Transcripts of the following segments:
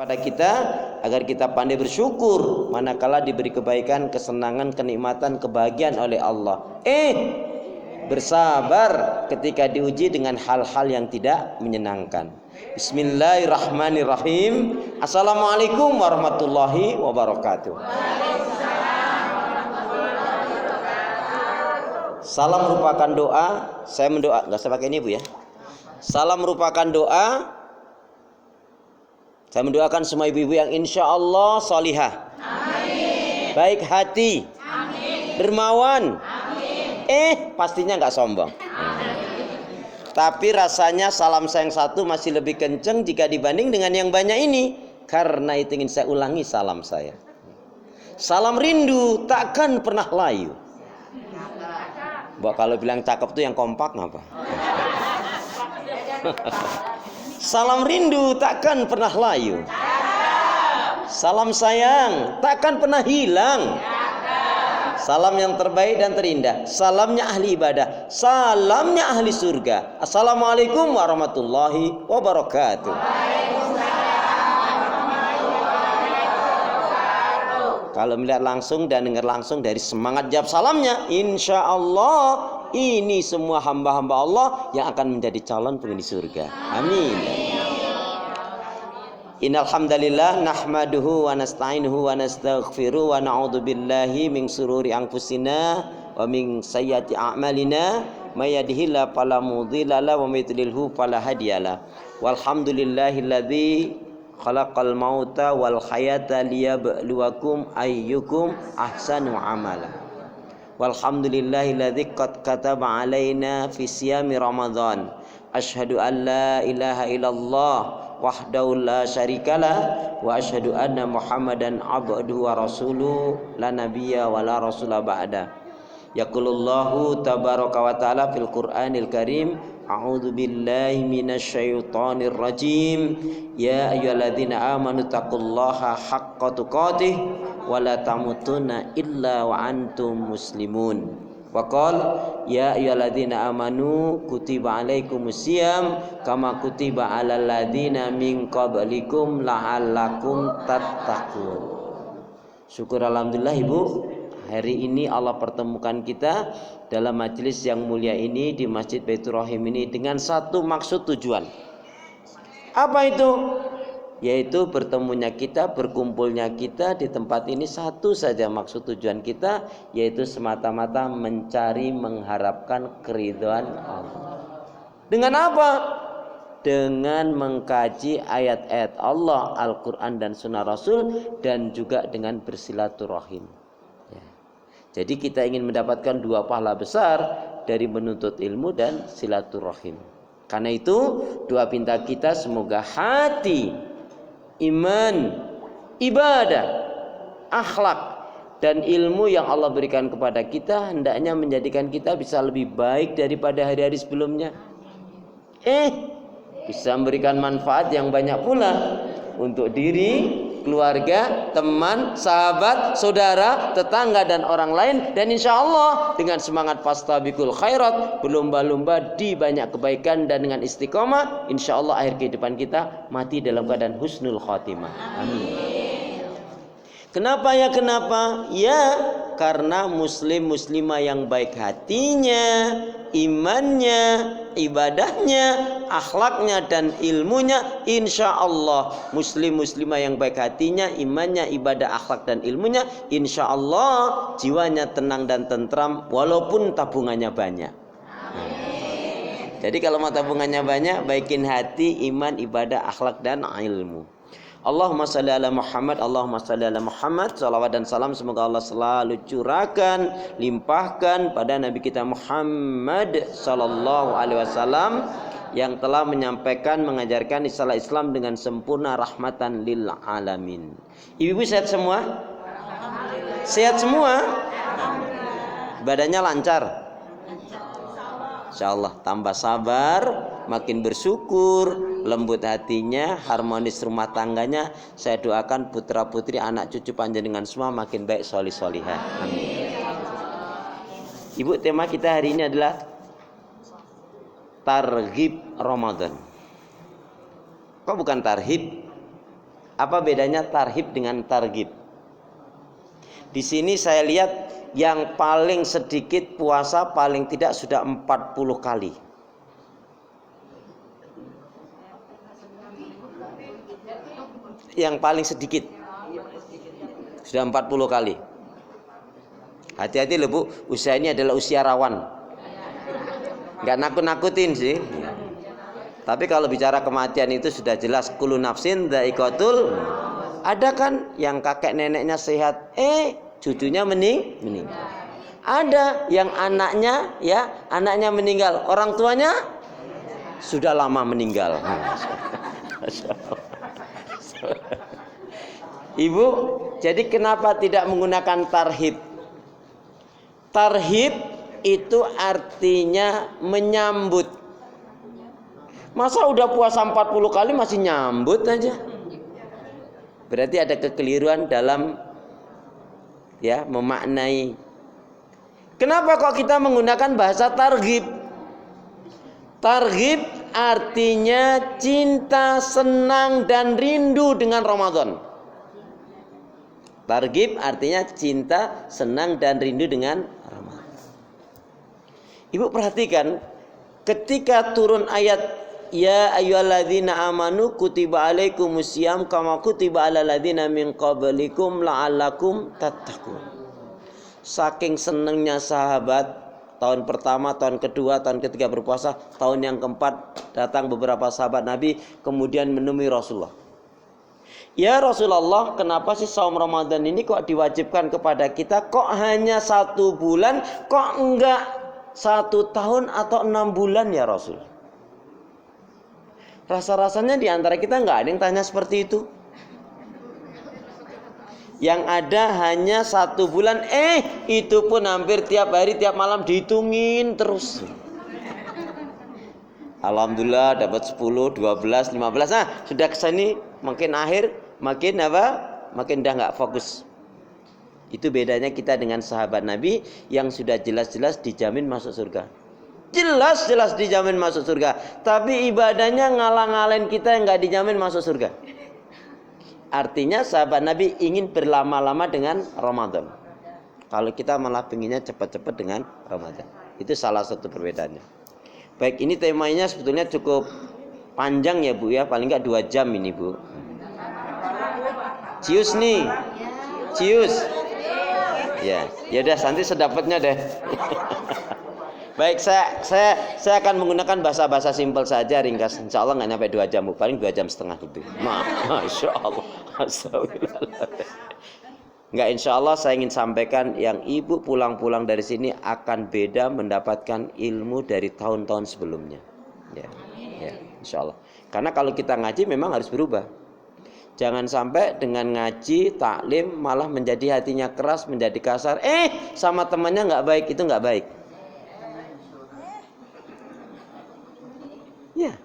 pada kita agar kita pandai bersyukur manakala diberi kebaikan, kesenangan, kenikmatan, kebahagiaan oleh Allah. Bersabar ketika diuji dengan hal-hal yang tidak menyenangkan. Bismillahirrahmanirrahim. Assalamualaikum warahmatullahi wabarakatuh. Salam merupakan doa. Saya mendoa, nggak usah pakai ini Bu ya. Salam merupakan doa. Saya mendoakan semua ibu-ibu yang insya Allah solihah, amin. Baik hati, amin. Dermawan, amin. Pastinya nggak sombong. Tapi rasanya salam saya yang satu masih lebih kenceng jika dibanding dengan yang banyak ini. Karena itu ingin saya ulangi salam saya. Salam rindu takkan pernah layu. Mbak kalau bilang cakep tuh yang kompak ngapa? Salam rindu takkan pernah layu. Salam sayang takkan pernah hilang. Salam yang terbaik dan terindah, salamnya ahli ibadah, salamnya ahli surga. Assalamualaikum warahmatullahi wabarakatuh. Kalau melihat langsung dan dengar langsung dari semangat jawab salamnya, insya Allah ini semua hamba-hamba Allah yang akan menjadi calon penghuni surga. Amin. Innal hamdalillah nahmaduhu wa nasta'inuhu wa nastaghfiruh wa na'udzu billahi min shururi anfusina wa min sayyiati a'malina may yahdihillahu fala mudilla lahu wa may yudlilhu fala hadiyalah. Walhamdulillahilladzi khalaqal mauta wal hayata liyabluwakum ayyukum ahsanu amala. Walhamdulillahilladzi qad kataba alaina fi siyami Ramadan. Asyhadu an la ilaha illallah wahdahu la syarikalah wa asyhadu anna Muhammadan abduhu wa rasuluh la nabiyya wa la rasula ba'da. Yaqulullahu tabaraka wa ta'ala fil Qur'anil Karim, a'udzu billahi minasyaitonir rajim. Ya ayyuhalladzina amanu taqullaha haqqa tuqatih wa la tamutunna illa wa antum muslimun. Wa qala ya ayyuhalladzina amanu kutiba alaikumusiyam kama kutiba alal ladzina min qablikum la'allakum tattaqun. Syukur alhamdulillah Ibu, hari ini Allah pertemukan kita dalam majelis yang mulia ini di Masjid Baitur Rahim ini dengan satu maksud tujuan. Apa itu? Yaitu bertemunya kita, berkumpulnya kita di tempat ini satu saja maksud tujuan kita, yaitu semata-mata mencari mengharapkan keridhaan Allah. Dengan apa? Dengan mengkaji ayat-ayat Allah, Al-Quran dan Sunnah Rasul, dan juga dengan bersilaturahim. Jadi kita ingin mendapatkan dua pahala besar dari menuntut ilmu dan silaturahim. Karena itu doa pinta kita semoga hati, iman, ibadah, akhlak dan ilmu yang Allah berikan kepada kita hendaknya menjadikan kita bisa lebih baik daripada hari-hari sebelumnya. Bisa memberikan manfaat yang banyak pula untuk diri, keluarga, teman, sahabat, saudara, tetangga dan orang lain, dan insya Allah dengan semangat fastabiqul khairat, berlomba-lomba di banyak kebaikan, dan dengan istiqomah insya Allah akhir kehidupan kita mati dalam keadaan husnul khotimah. Amin. Kenapa ya? Kenapa? Ya karena muslim muslimah yang baik hatinya, imannya, ibadahnya, akhlaknya dan ilmunya, insya Allah muslim muslimah yang baik hatinya, imannya, ibadah, akhlak dan ilmunya, insya Allah jiwanya tenang dan tentram walaupun tabungannya banyak. Jadi kalau mau tabungannya banyak, baikin hati, iman, ibadah, akhlak dan ilmu. Allahumma salli ala Muhammad, Allahumma salli ala Muhammad. Salawat dan salam semoga Allah selalu curahkan, limpahkan pada Nabi kita Muhammad sallallahu alaihi wasallam yang telah menyampaikan, mengajarkan istilah Islam dengan sempurna, rahmatan lil alamin. Ibu-ibu sehat semua? Sehat semua? Badannya lancar? Insyaallah tambah sabar, makin bersyukur, lembut hatinya, harmonis rumah tangganya. Saya doakan putra putri anak cucu panjenengan semua makin baik, solih solihah. Amin. Ibu, tema kita hari ini adalah targhib Ramadan. Kok bukan tarhib? Apa bedanya tarhib dengan targhib? Di sini saya lihat yang paling sedikit puasa paling tidak sudah 40 kali. Yang paling sedikit sudah 40 kali. Hati-hati loh Bu, usia ini adalah usia rawan. Nggak nakut-nakutin sih. Tapi kalau bicara kematian itu sudah jelas kullu nafsin dha'iqatul. Ada kan yang kakek neneknya sehat, cucunya meninggal. Ada yang anaknya meninggal, orang tuanya sudah lama meninggal. Ibu, jadi kenapa tidak menggunakan tarhib? Tarhib itu artinya menyambut. Masa udah puasa 40 kali masih nyambut aja? Berarti ada kekeliruan dalam memaknai. Kenapa kok kita menggunakan bahasa targhib? Targhib artinya cinta, senang dan rindu dengan Ramadan. Targhib artinya cinta, senang dan rindu dengan Ramadan. Ibu perhatikan ketika turun ayat ya ayyuhalladzina amanu kutiba alaikumusiyam kama kutiba alal ladzina min qablikum la'allakum tattaqun. Saking senangnya sahabat, tahun pertama, tahun kedua, tahun ketiga berpuasa, tahun yang keempat datang beberapa sahabat Nabi kemudian menemui Rasulullah. Ya Rasulullah, kenapa sih saum Ramadan ini kok diwajibkan kepada kita? Kok hanya 1 bulan? Kok enggak 1 tahun atau 6 bulan ya Rasul? Rasa-rasanya di antara kita nggak ada yang tanya seperti itu. Yang ada hanya 1 bulan, itu pun hampir tiap hari, tiap malam dihitungin terus. Alhamdulillah dapat 10, 12, 15. Nah, sudah kesini makin akhir, makin udah nggak fokus. Itu bedanya kita dengan sahabat Nabi yang sudah jelas-jelas dijamin masuk surga. Jelas-jelas dijamin masuk surga, tapi ibadahnya ngalang-ngalain kita yang nggak dijamin masuk surga. Artinya sahabat Nabi ingin berlama-lama dengan Ramadan. Kalau kita malah pengennya cepat-cepat dengan Ramadan. Itu salah satu perbedaannya. Baik, ini temanya sebetulnya cukup panjang ya Bu ya, paling nggak 2 jam ini Bu. Cius nih, cius. Ya udah nanti sedapatnya deh. Baik, saya akan menggunakan bahasa simpel saja, ringkas. Insya Allah nggak nyampe 2 jam, Bu. Paling 2 jam setengah lebih. Masya Allah. Nggak, insya Allah saya ingin sampaikan yang ibu pulang-pulang dari sini akan beda mendapatkan ilmu dari tahun-tahun sebelumnya. Ya, insya Allah. Karena kalau kita ngaji memang harus berubah. Jangan sampai dengan ngaji, taklim malah menjadi hatinya keras, menjadi kasar. Sama temannya nggak baik, itu nggak baik. Ya,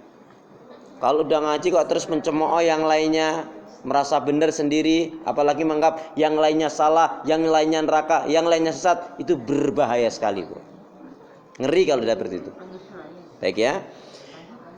kalau udah ngaji kok terus mencemooh yang lainnya, merasa benar sendiri, apalagi menganggap yang lainnya salah, yang lainnya neraka, yang lainnya sesat, itu berbahaya sekali Bu. Ngeri kalau seperti itu. Baik ya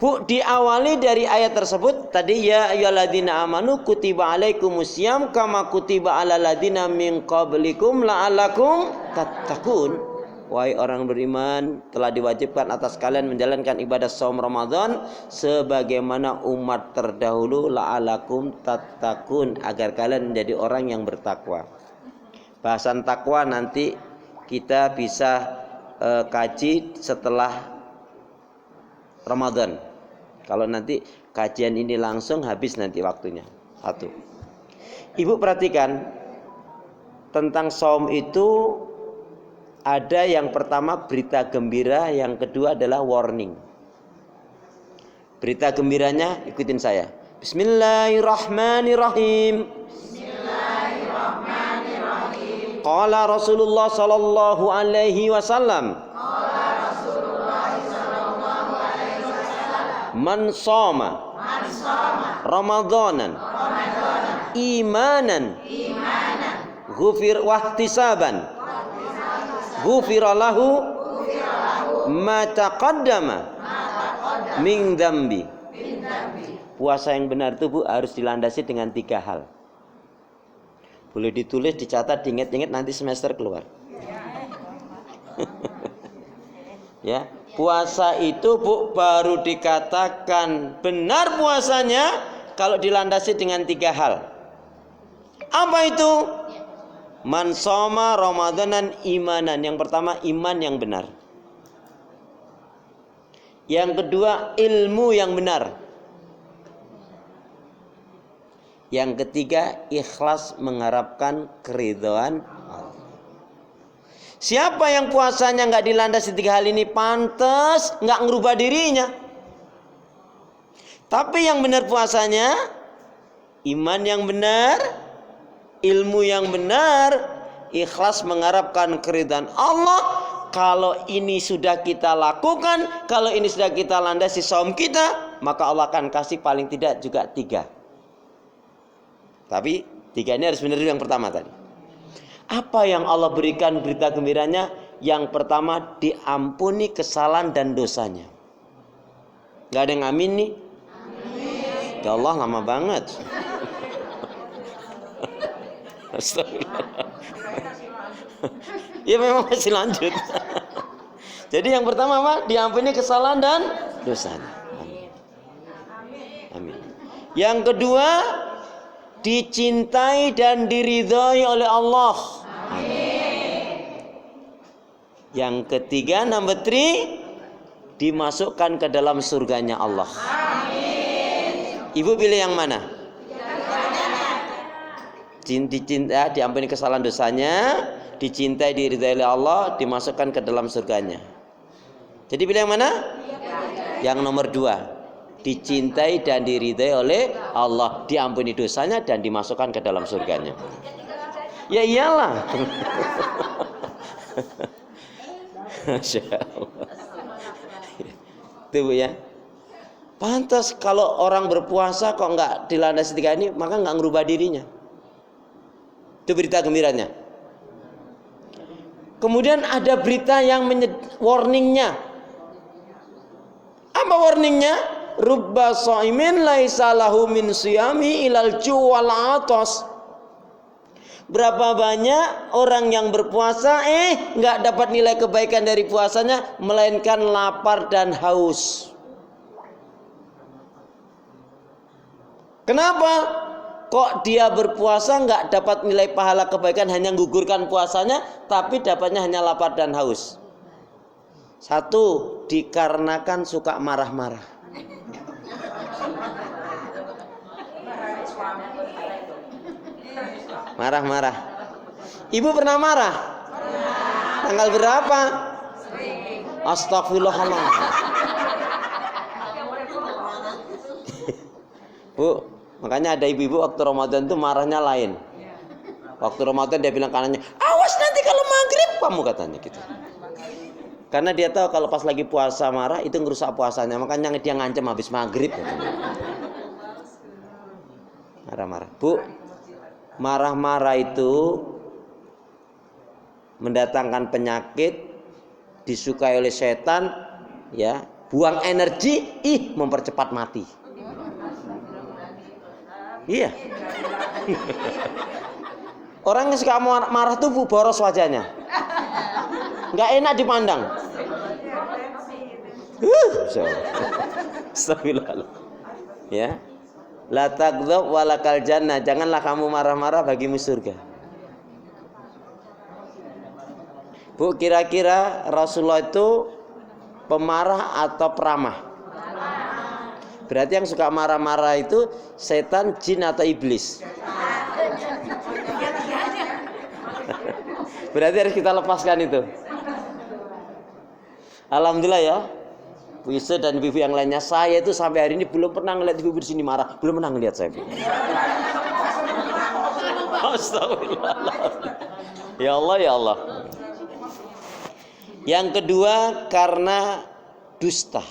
Bu, diawali dari ayat tersebut tadi ya ayyuhalladzina amanu kutiba alaikumusiyam kama kutiba alal ladzina min qablikum la'allakum tattaqun. Wahai orang beriman, telah diwajibkan atas kalian menjalankan ibadah saum Ramadan sebagaimana umat terdahulu la'alakum tattaqun, agar kalian menjadi orang yang bertakwa. Bahasan takwa nanti kita bisa kaji setelah Ramadan. Kalau nanti kajian ini langsung habis nanti waktunya. 1. Ibu perhatikan tentang saum itu ada yang pertama berita gembira, yang kedua adalah warning. Berita gembiranya ikutin saya. Bismillahirrahmanirrahim. Bismillahirrahmanirrahim. Qala Rasulullah sallallahu alaihi wasallam. Man shoma Ramadanan imanan ghufir wahtisaban ghufira lahu ma taqaddama min dzambi puasa yang benar itu Bu harus dilandasi dengan 3 hal. Boleh ditulis, dicatat, diingat-ingat, nanti semester keluar. Ya, puasa itu Bu baru dikatakan benar puasanya kalau dilandasi dengan 3 hal. Apa itu? Man shoma ramadanan imanan. Yang pertama iman yang benar. Yang kedua ilmu yang benar. Yang ketiga ikhlas mengharapkan keridhaan Allah. Siapa yang puasanya nggak dilandasi 3 hal ini, pantas nggak ngerubah dirinya. Tapi yang benar puasanya, iman yang benar, ilmu yang benar, ikhlas mengharapkan keridhaan Allah. Kalau ini sudah kita lakukan, kalau ini sudah kita landasi saum kita, maka Allah akan kasih paling tidak juga 3. Tapi 3 ini harus benar yang pertama tadi. Apa yang Allah berikan berita gembiranya? Yang pertama diampuni kesalahan dan dosanya. Gak ada yang amin nih? Amin. Ya Allah lama banget. Astagfirullah. Ya memang masih lanjut. Jadi yang pertama apa? Diampuni kesalahan dan dosanya. Amin. Yang kedua dicintai dan diridhai oleh Allah. Amin. Yang ketiga, number 3, dimasukkan ke dalam surganya Allah. Amin. Ibu pilih yang mana? Dicinta, diampuni kesalahan dosanya, dicintai, diridhai oleh Allah, dimasukkan ke dalam surganya. Jadi pilih yang mana? Yang nomor 2. Dicintai dan diridhai oleh Allah, diampuni dosanya dan dimasukkan ke dalam surganya. Ya iyalah. Masya Allah. Itu Bu ya. Pantas kalau orang berpuasa kok nggak dilandasi 3 ini, maka nggak ngerubah dirinya. Itu berita gembiranya. Kemudian ada berita yang warningnya. Apa warningnya? Rubba shaimin laisa lahu min siyami ilal ju' wal 'atas. Berapa banyak orang yang berpuasa nggak dapat nilai kebaikan dari puasanya, melainkan lapar dan haus. Kenapa? Kok dia berpuasa nggak dapat nilai pahala kebaikan, hanya gugurkan puasanya, tapi dapatnya hanya lapar dan haus? 1, dikarenakan suka marah-marah. Marah-marah. Ibu pernah marah? Tanggal berapa? Astagfirullahaladzim. Bu, makanya ada ibu-ibu waktu Ramadan itu marahnya lain. Waktu Ramadan dia bilang kanannya, awas nanti kalau maghrib kamu, katanya gitu. Karena dia tahu kalau pas lagi puasa marah itu ngerusak puasanya, makanya dia ngancam habis maghrib, katanya. Marah-marah. Bu, marah-marah itu mendatangkan penyakit, disukai oleh setan, ya, buang energi, mempercepat mati. Iya. Orang yang suka marah tuh Bu, boros wajahnya, nggak enak dipandang. Astagfirullah. Ya. La taghdab walakal jannah. Janganlah kamu marah-marah, bagimu surga. Bu, kira-kira Rasulullah itu pemarah atau peramah? Berarti yang suka marah-marah itu setan, jin atau iblis? Berarti harus kita lepaskan itu. Alhamdulillah ya, Bu Yusuf dan ibu yang lainnya, saya itu sampai hari ini belum pernah ngeliat ibu di sini marah, belum pernah ngeliat saya. Astagfirullah. Ya Allah, ya Allah. Yang kedua karena dusta.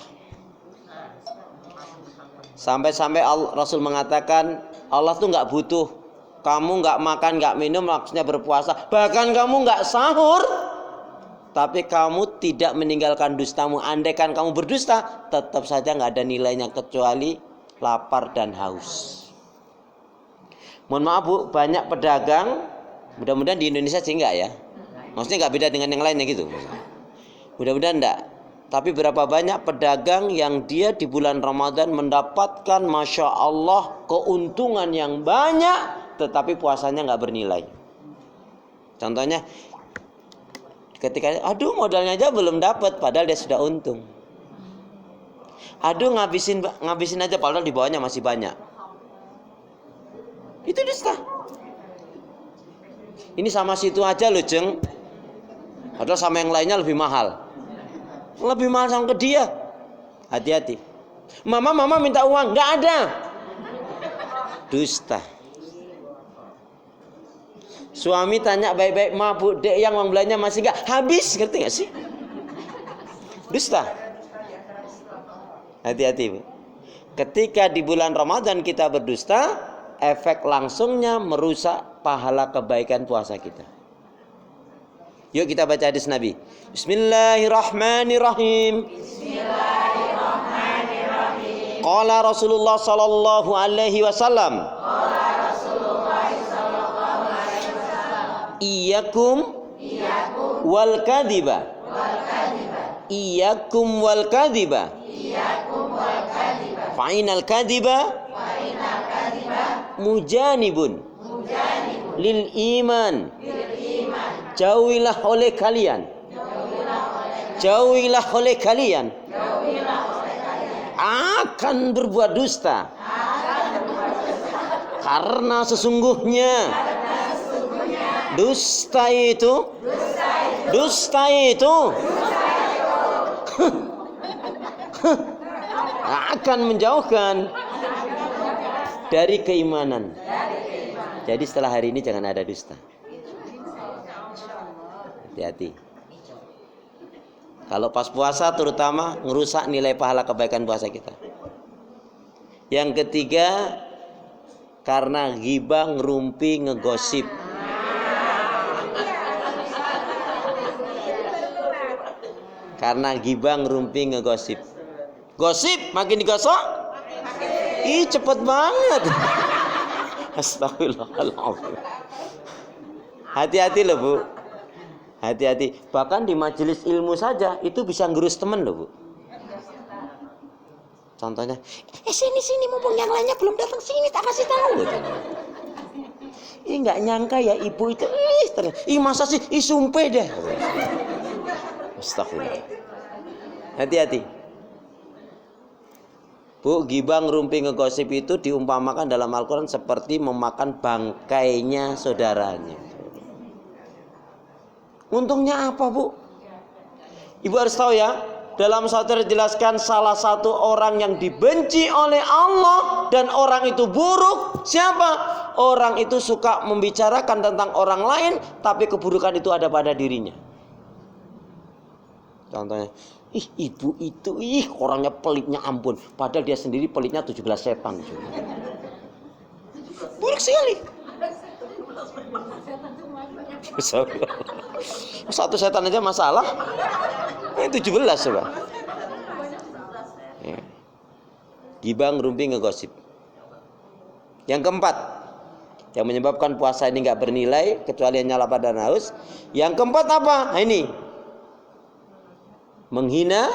Sampai-sampai Rasul mengatakan Allah tuh nggak butuh kamu nggak makan, nggak minum, maksudnya berpuasa. Bahkan kamu nggak sahur, tapi kamu tidak meninggalkan dustamu. Andaikan kamu berdusta, tetap saja nggak ada nilainya kecuali lapar dan haus. Mohon maaf Bu, banyak pedagang, mudah-mudahan di Indonesia sih enggak ya. Maksudnya enggak beda dengan yang lainnya gitu. Mudah-mudahan enggak. Tapi berapa banyak pedagang yang dia di bulan Ramadan mendapatkan Masya Allah keuntungan yang banyak, tetapi puasanya enggak bernilai. Contohnya, ketika aduh modalnya aja belum dapat, padahal dia sudah untung. Aduh ngabisin aja, padahal di bawahnya masih banyak. Itu dusta. Ini sama situ aja loh Jeng. Padahal sama yang lainnya lebih mahal. Lebih mahal sama ke dia. Hati-hati. Mama minta uang, nggak ada. Dusta. Suami tanya baik-baik, ma bu dek yang uang belanja masih nggak habis, ngerti nggak sih? Dusta. Hati-hati Bu. Ketika di bulan Ramadan kita berdusta, efek langsungnya merusak pahala kebaikan puasa kita. Yuk kita baca hadis Nabi. Bismillahirrahmanirrahim. Bismillahirrahmanirrahim. Qala Rasulullah sallallahu alaihi wasallam. Iyyakum wal kadhiba. Iyyakum wal kadhiba. Fa'inal kadhiba mujanibun lil iman. Jauhilah oleh kalian. Jauhilah oleh kalian. Akan berbuat dusta. Karena sesungguhnya dusta itu akan menjauhkan dari keimanan. Jadi setelah hari ini jangan ada dusta. Hati-hati. Kalau pas puasa terutama ngerusak nilai pahala kebaikan puasa kita. Yang ketiga, karena ghibah, ngerumpi, ngegosip. Karena ghibah, ngerumpi, ngegosip. Gosip makin digosok, ih cepet banget. Astagfirullahaladzim. Hati-hati loh Bu. Hati-hati. Bahkan di majelis ilmu saja itu bisa ngerus temen loh Bu. Contohnya, sini mumpung yang lainnya belum datang, sini tak kasih tahu. Ih nggak nyangka ya ibu itu. Masa sih? Sumpah deh. Astagfirullah. Hati-hati. Bu, ghibah, ngerumpi, ngegosip itu diumpamakan dalam Al-Quran seperti memakan bangkainya saudaranya. Untungnya apa Bu? Ibu harus tahu ya, dalam satu dijelaskan salah satu orang yang dibenci oleh Allah dan orang itu buruk. Siapa? Orang itu suka membicarakan tentang orang lain, tapi keburukan itu ada pada dirinya. Contohnya, ibu itu, orangnya pelitnya ampun. Padahal dia sendiri pelitnya 17 setan. Buruk sekali. Satu setan aja masalah. Ini 17 coba. Ya. Ghibah, ngerumpi, ngegosip. Yang keempat, yang menyebabkan puasa ini nggak bernilai kecuali hanya lapar dan haus. Yang keempat apa? Nah, ini menghina,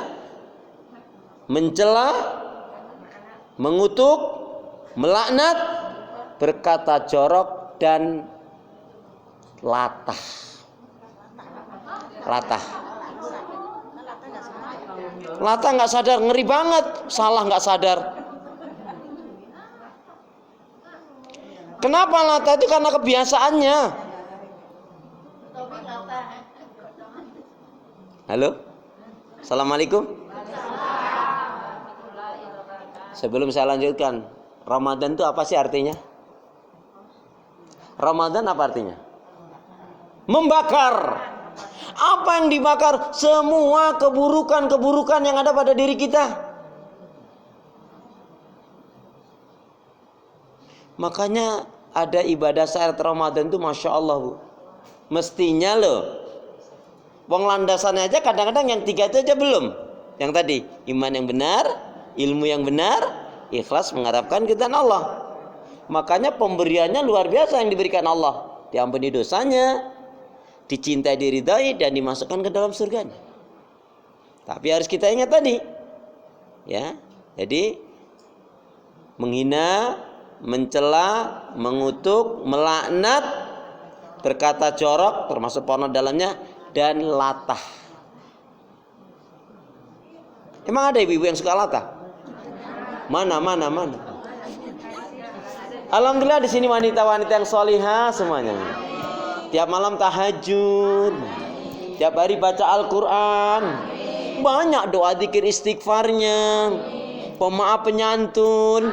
mencela, mengutuk, melaknat, berkata jorok dan latah. Latah nggak sadar, ngeri banget. Salah nggak sadar. Kenapa latah itu? Karena kebiasaannya. Halo? Assalamualaikum. Sebelum saya lanjutkan, Ramadan itu apa sih artinya? Ramadan apa artinya? Membakar. Apa yang dibakar? Semua keburukan-keburukan yang ada pada diri kita. Makanya ada ibadah saat Ramadan itu Masya Allah Bu. Mestinya loh, wong landasannya aja kadang-kadang yang 3 itu aja belum. Yang tadi, iman yang benar, ilmu yang benar, ikhlas mengharapkan keridhaan Allah. Makanya pemberiannya luar biasa yang diberikan Allah. Diampuni dosanya, dicintai, diridai, dan dimasukkan ke dalam surganya. Tapi harus kita ingat tadi, ya. Jadi menghina, mencela, mengutuk, melaknat, berkata jorok, termasuk porno dalamnya, dan latah. Emang ada ibu-ibu yang suka latah? Mana? Alhamdulillah di sini wanita-wanita yang solihah semuanya. Tiap malam tahajud, tiap hari baca Al-Quran, banyak doa zikir istighfarnya, pemaaf penyantun,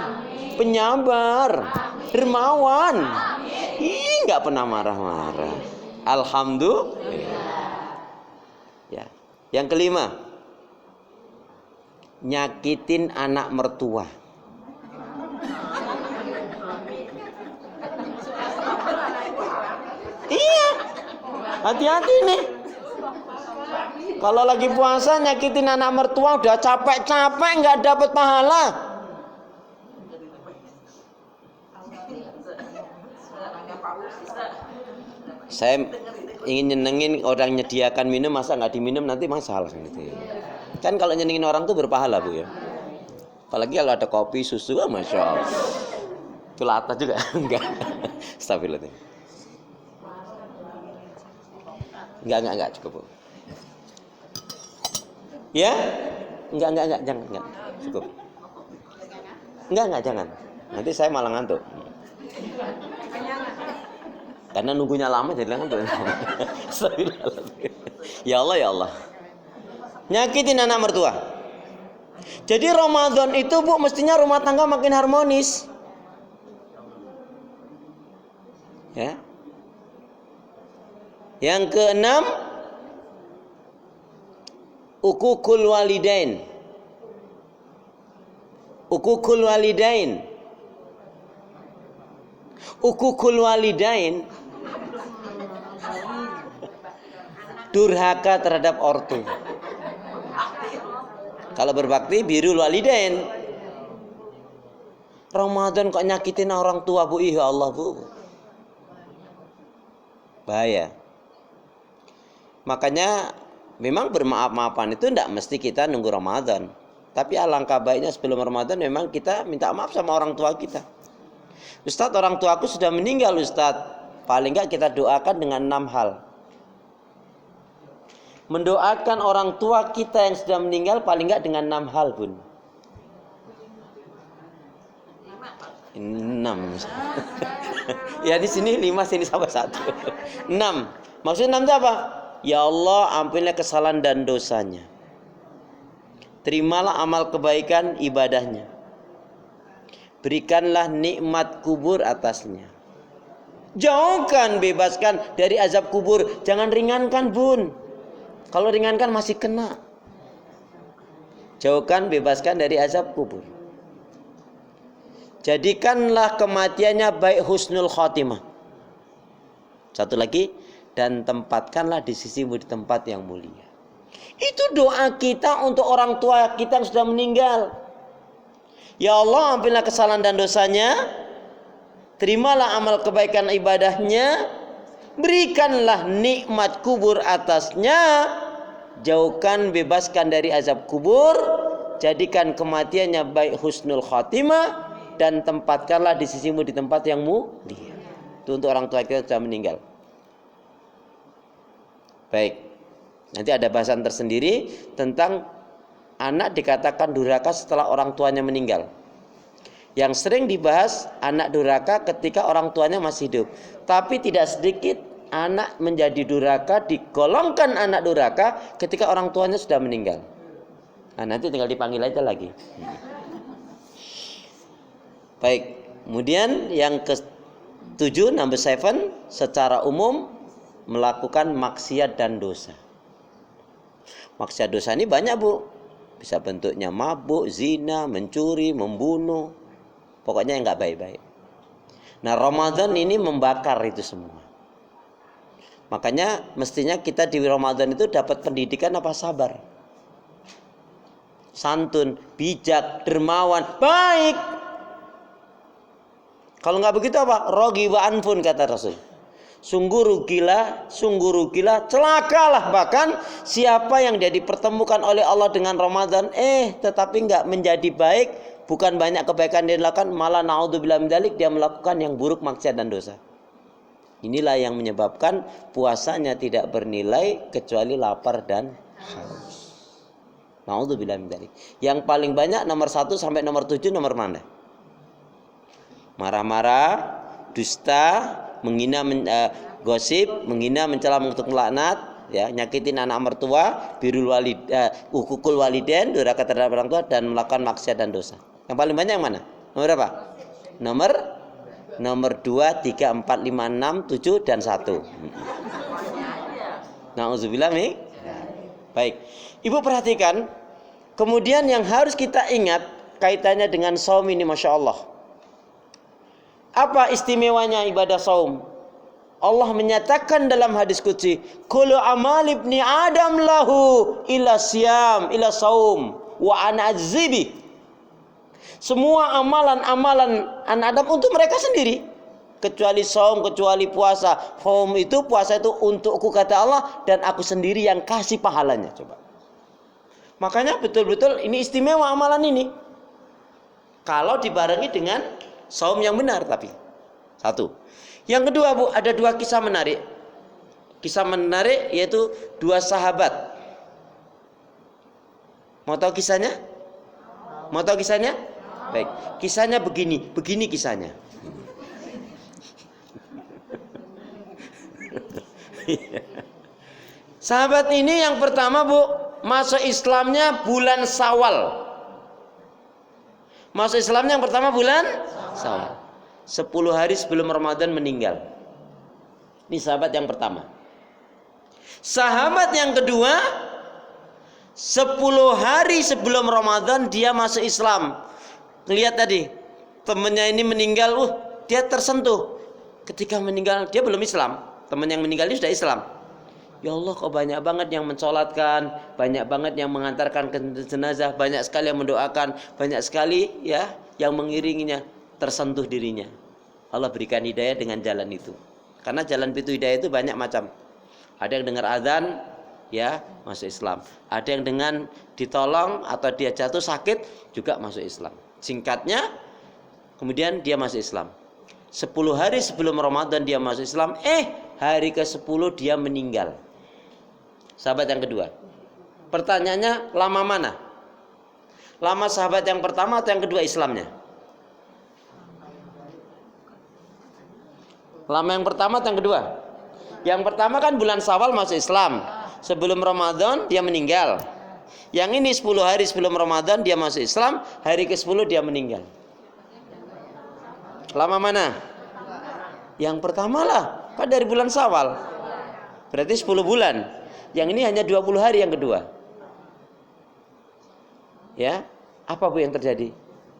penyabar, dermawan, nggak pernah marah-marah. Alhamdulillah. Ya. Yang kelima, nyakitin anak mertua. Iya, hati-hati nih. Kalau lagi puasa nyakitin anak mertua, udah capek-capek nggak dapat pahala. Saya ingin nyenengin orang nyediakan minum, masa nggak diminum nanti masalah gitu. Kan kalau nyenengin orang tuh berpahala, Bu, ya. Apalagi kalau ada kopi, susu, masya Allah. Itu latah juga, enggak. Astagfirullah. Enggak cukup, Bu. Ya? Enggak, jangan. Cukup. Enggak, jangan. Nanti saya malah ngantuk. Karena nunggunya lama jadi ngantuk. Ya Allah. Nyakitin anak mertua. Jadi Ramadan itu, Bu, mestinya rumah tangga makin harmonis. Ya. Yang keenam, ukukul walidain. Ukukul walidain durhaka terhadap ortu. Kalau berbakti birrul walidain. Ramadan kok nyakitin orang tua, Bu? Ya Allah, Bu. Bahaya. Makanya memang bermaaf-maafan itu tidak mesti kita nunggu Ramadan. Tapi alangkah baiknya sebelum Ramadan memang kita minta maaf sama orang tua kita. Ustadz, orang tuaku sudah meninggal, Ustadz. Paling enggak kita doakan dengan 6 hal. Mendoakan orang tua kita yang sudah meninggal paling enggak dengan 6 hal, Bun. 6. Ya di sini 5, sini sampai 1. 6. Maksudnya 6 itu apa? Ya Allah, ampunilah kesalahan dan dosanya. Terimalah amal kebaikan ibadahnya. Berikanlah nikmat kubur atasnya. Jauhkan, bebaskan dari azab kubur. Jangan ringankan, Bun. Kalau ringankan masih kena. Jauhkan, bebaskan dari azab kubur. Jadikanlah kematiannya baik husnul khotimah. Satu lagi, dan tempatkanlah di sisimu di tempat yang mulia. Itu doa kita untuk orang tua kita yang sudah meninggal. Ya Allah, ampunilah kesalahan dan dosanya. Terimalah amal kebaikan ibadahnya. Berikanlah nikmat kubur atasnya. Jauhkan, bebaskan dari azab kubur. Jadikan kematiannya baik husnul khatimah. Dan tempatkanlah di sisimu di tempat yang mulia. Itu untuk orang tua kita yang sudah meninggal. Baik, nanti ada bahasan tersendiri tentang anak dikatakan durhaka setelah orang tuanya meninggal. Yang sering dibahas anak durhaka ketika orang tuanya masih hidup. Tapi tidak sedikit anak menjadi durhaka, digolongkan anak durhaka ketika orang tuanya sudah meninggal. Nah, nanti tinggal dipanggil aja lagi. Baik, kemudian yang ke-7, number 7, secara umum melakukan maksiat dan dosa. Maksiat dosa ini banyak, Bu. Bisa bentuknya mabuk, zina, mencuri, membunuh. Pokoknya yang nggak baik-baik. Nah, Ramadan ini membakar itu semua. Makanya mestinya kita di Ramadan itu dapat pendidikan apa sabar. santun, bijak, dermawan, baik. Kalau nggak begitu apa? Rogi wa anfun, kata Rasul. Sungguh rugilah, celakalah bahkan siapa yang dia dipertemukan oleh Allah dengan Ramadan, tetapi nggak menjadi baik, bukan banyak kebaikan dia lakukan, malah naudzubillah min dzalik, dia melakukan yang buruk, maksiat dan dosa. Inilah yang menyebabkan puasanya tidak bernilai kecuali lapar dan haus. Naudzubillah min dzalik. Yang paling banyak nomor 1 sampai nomor 7 nomor mana? Marah-marah, dusta, menghina, gosip, menghina, mencela, mengutuk, melaknat, ya, nyakitin anak mertua, ukukul waliden, durhaka terhadap orang tua, dan melakukan maksiat dan dosa. Yang paling banyak yang mana? Nomor berapa? Nomor 2, 3, 4, 5, 6, 7 dan 1. Nauzubillah min. Baik. Ibu perhatikan, kemudian yang harus kita ingat kaitannya dengan saum ini, Masya Allah. Apa istimewanya ibadah saum? Allah menyatakan dalam hadis qudsi, kullu amal ibni adam lahu ila siyam ila saum wa ana azibi. Semua amalan-amalan anak Adam untuk mereka sendiri, kecuali saum, kecuali puasa. Saum itu, puasa itu untukku, kata Allah, dan aku sendiri yang kasih pahalanya. Coba. Makanya betul-betul ini istimewa amalan ini. Kalau dibarengi dengan saum yang benar, tapi satu. Yang kedua, Bu, ada 2 kisah menarik. Kisah menarik yaitu 2 sahabat. Mau tahu kisahnya? Baik, kisahnya begini kisahnya. Sahabat ini yang pertama, Bu, masuk Islamnya bulan Syawal. Masuk Islamnya yang pertama bulan Syawal. 10 hari sebelum Ramadan meninggal. Ini sahabat yang pertama. Sahabat yang kedua, 10 hari sebelum Ramadan dia masuk Islam. Lihat tadi, temannya ini meninggal, dia tersentuh. Ketika meninggal, dia belum Islam. Teman yang meninggal ini sudah Islam. Ya Allah, kok banyak banget yang mensolatkan, banyak banget yang mengantarkan ke jenazah, banyak sekali yang mendoakan, banyak sekali ya yang mengiringinya. Tersentuh dirinya. Allah berikan hidayah dengan jalan itu. Karena jalan pintu hidayah itu banyak macam. Ada yang dengar azan, ya masuk Islam. Ada yang dengan ditolong atau dia jatuh sakit juga masuk Islam. Singkatnya, kemudian dia masuk Islam. 10 hari sebelum Ramadan dia masuk Islam. Hari ke-10 dia meninggal. Sahabat yang kedua. Pertanyaannya, lama mana? Lama sahabat yang pertama atau yang kedua Islamnya? Lama yang pertama atau yang kedua? Yang pertama kan bulan Syawal masuk Islam. Sebelum Ramadan dia meninggal. Yang ini 10 hari sebelum Ramadan dia masuk Islam. Hari ke-10 dia meninggal. Lama mana? Yang pertama lah. Kan dari bulan Syawal. Berarti 10 bulan. Yang ini hanya 20 hari yang kedua. Ya, apa Bu yang terjadi?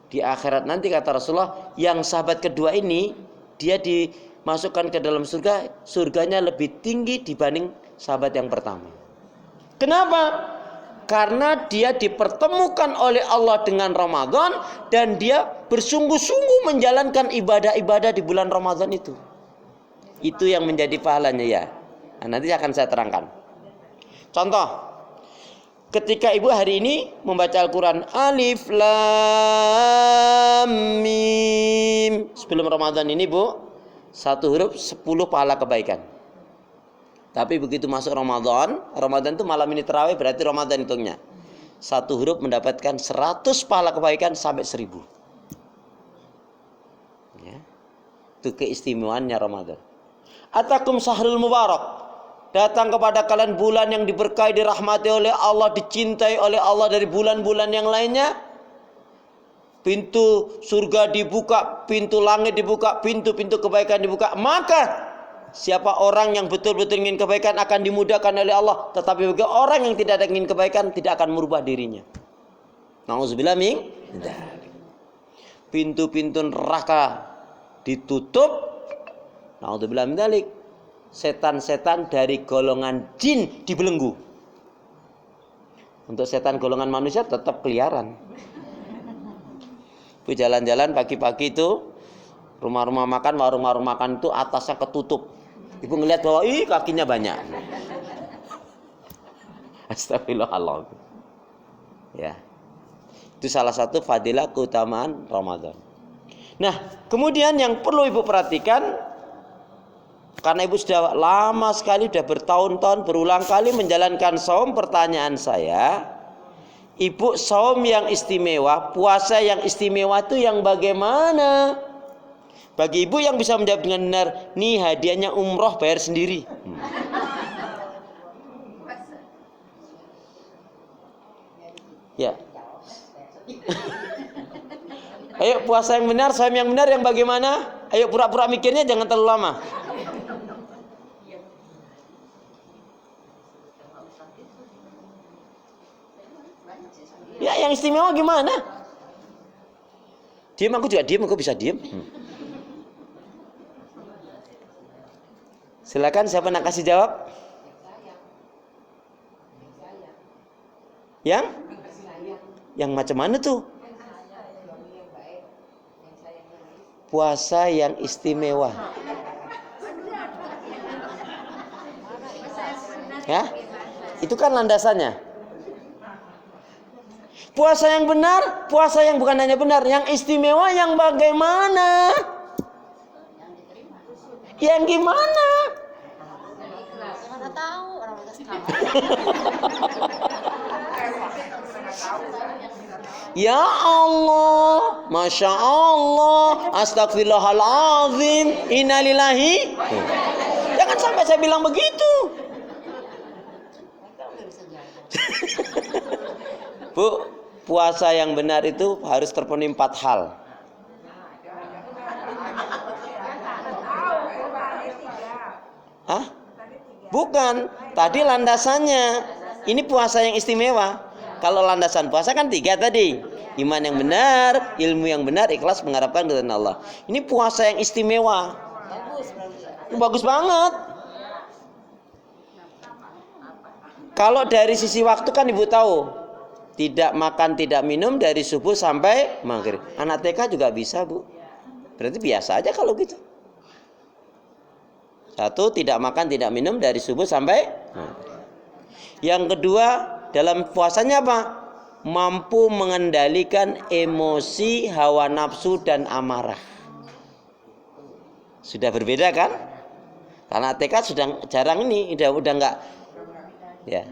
Di akhirat nanti kata Rasulullah, yang sahabat kedua ini dia dimasukkan ke dalam surga, surganya lebih tinggi dibanding sahabat yang pertama. Kenapa? Karena dia dipertemukan oleh Allah dengan Ramadan dan dia bersungguh-sungguh menjalankan ibadah-ibadah di bulan Ramadan itu. Itu yang menjadi pahalanya ya. Nah, nanti akan saya terangkan. Contoh, ketika ibu hari ini membaca Al-Quran Alif Lam Mim, sebelum Ramadan ini Bu, 1 huruf 10 pahala kebaikan. Tapi begitu masuk Ramadan itu malam ini terawih, berarti Ramadan hitungnya 1 huruf mendapatkan 100 pahala kebaikan sampai 1000 ya. Itu keistimewaannya Ramadan. Atakum sahrul mubarak, datang kepada kalian bulan yang diberkahi, dirahmati oleh Allah, dicintai oleh Allah dari bulan-bulan yang lainnya. Pintu surga dibuka, pintu langit dibuka, pintu-pintu kebaikan dibuka. Maka siapa orang yang betul-betul ingin kebaikan akan dimudahkan oleh Allah. Tetapi bagi orang yang tidak ingin kebaikan tidak akan merubah dirinya. Nauzubillah min dzalik. Pintu-pintu neraka ditutup. Nauzubillah min dzalik. Setan-setan dari golongan jin dibelenggu. Untuk setan golongan manusia tetap keliaran. Bu jalan-jalan pagi-pagi itu, rumah-rumah makan, warung-warung makan itu atasnya ketutup. Ibu ngelihat bahwa kakinya banyak. Astagfirullahaladzim. Ya. Itu salah satu fadilah keutamaan Ramadan. Nah, kemudian yang perlu ibu perhatikan, karena ibu sudah lama sekali, sudah bertahun-tahun, berulang kali menjalankan saum, pertanyaan saya, ibu, saum yang istimewa, puasa yang istimewa itu yang bagaimana? Bagi ibu yang bisa menjawab dengan benar, nih hadiahnya umroh bayar sendiri. Ya. Ayo puasa yang benar, saum yang benar yang bagaimana? Ayo pura-pura mikirnya jangan terlalu lama. Ya yang istimewa gimana? Diam, aku juga diam, aku bisa diam. Silakan, siapa nak kasih jawab? Yang macam mana tuh? Puasa yang istimewa. Ya? Itu kan landasannya. Puasa yang benar, puasa yang bukan hanya benar, yang istimewa yang bagaimana? Yang gimana? Mana tahu orang tahu. Ya Allah, Masya Allah, astagfirullahaladzim, innalillahi. Jangan sampai saya bilang begitu. Bu, puasa yang benar itu harus terpenuhi 4 hal. Hah? Bukan, tadi landasannya. Ini puasa yang istimewa. Kalau landasan puasa kan 3 tadi. Iman yang benar, ilmu yang benar, ikhlas mengharapkan keridhaan Allah. Ini puasa yang istimewa. Bagus banget. Kalau dari sisi waktu kan ibu tahu, tidak makan, tidak minum dari subuh sampai maghrib. Anak TK juga bisa, Bu. Berarti biasa aja kalau gitu. 1, tidak makan, tidak minum dari subuh sampai maghrib. Yang kedua, dalam puasanya apa? Mampu mengendalikan emosi, hawa nafsu dan amarah. Sudah berbeda kan? Karena TK sudah jarang ini, udah enggak. Ya.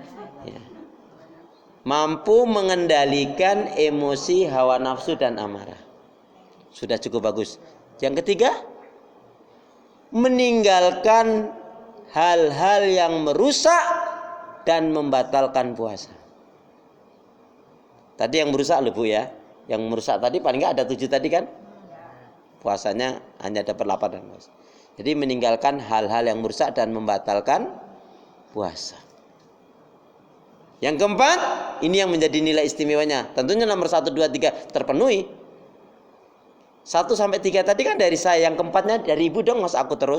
Mampu mengendalikan emosi, hawa nafsu dan amarah. Sudah cukup bagus. Yang ketiga, meninggalkan hal-hal yang merusak dan membatalkan puasa. Tadi yang merusak loh Bu ya. Yang merusak tadi paling enggak ada 7 tadi kan? Puasanya hanya dapat 8 dan puasa. Jadi meninggalkan hal-hal yang merusak dan membatalkan puasa. Yang keempat, ini yang menjadi nilai istimewanya. Tentunya nomor 1, 2, 3 terpenuhi. 1 sampai 3 tadi kan dari saya. Yang keempatnya dari ibu dong, mas aku terus.